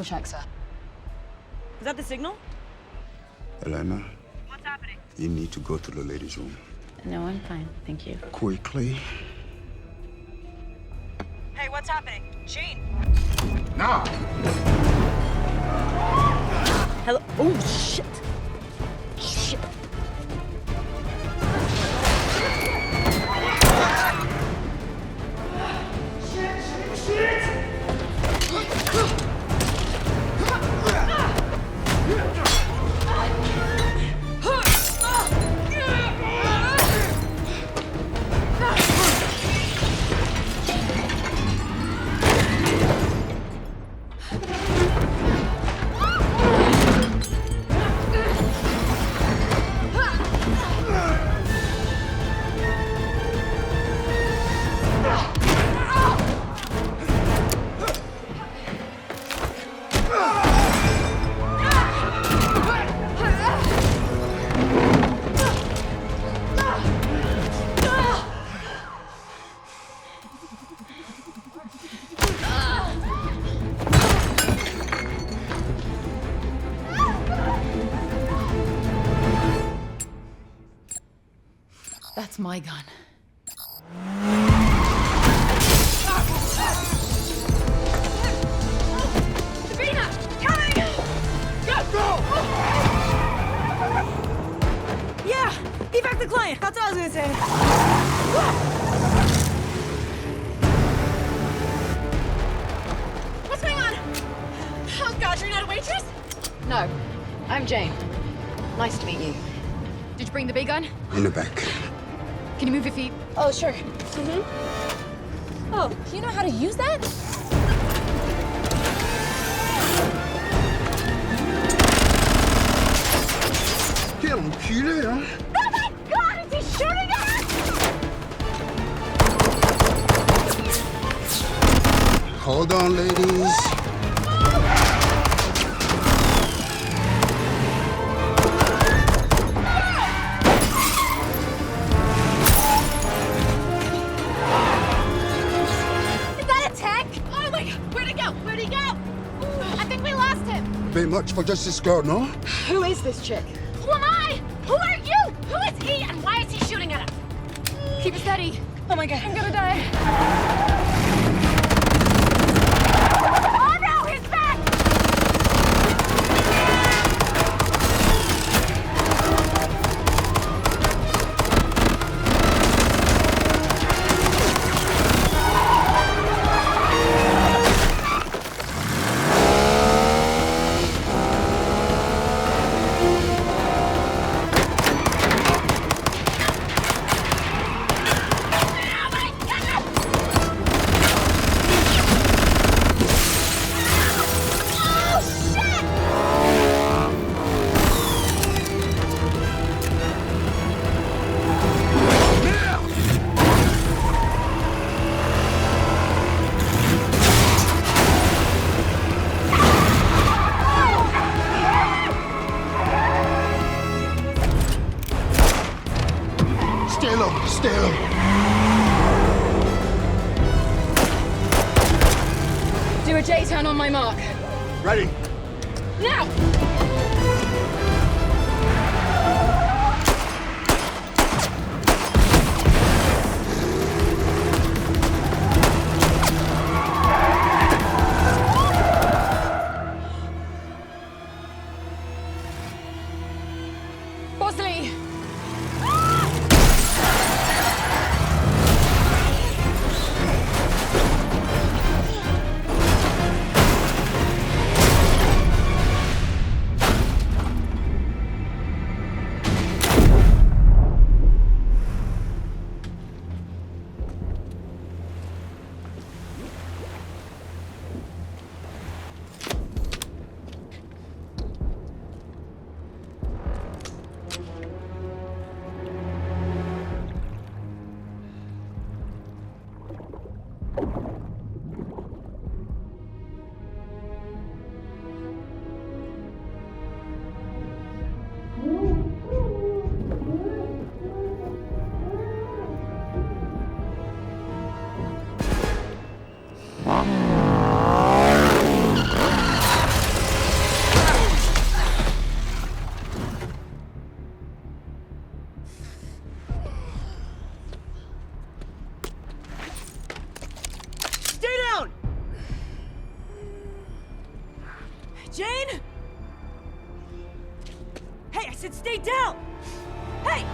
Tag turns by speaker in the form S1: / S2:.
S1: Visual check, sir.
S2: Is that the signal?
S3: Elena,
S2: What's happening?
S3: you need to go to the ladies' room.
S1: No, I'm fine. Thank you.
S3: Quickly.
S2: Hey, what's happening? Shane!
S3: Now!
S2: Hello? Oh, shit! Shit!
S1: That's my gun.
S2: Sabrina! Coming! Go! Yeah! Evac the client! That's what I was gonna say. What's going on? Oh god, you're not a waitress?
S1: No, I'm Jane. Nice to meet you. Did you bring the big gun?
S3: In the back.
S1: Can you move your feet?
S4: Oh, sure. Mm-hmm. Oh, do you know how to use that?
S3: Quel enculé, hein?
S4: Oh my god, is he shooting at us?
S3: Hold on, ladies.
S4: Is that a tech? Oh my god, where'd he go? Where'd he go? I think we lost him.
S3: Bit much for just this girl, no?
S1: Who is this chick?
S4: Who am I? Who are you? Who is he and why is he shooting at us?
S1: Keep it steady.
S2: Oh my god.
S1: I'm gonna die.
S4: Oh no, he's back!
S3: Stay low, stay low.
S1: Do a J-turn on my mark.
S3: Ready?
S1: Now! Bosley!
S2: Jane? Hey, I said stay down! Hey!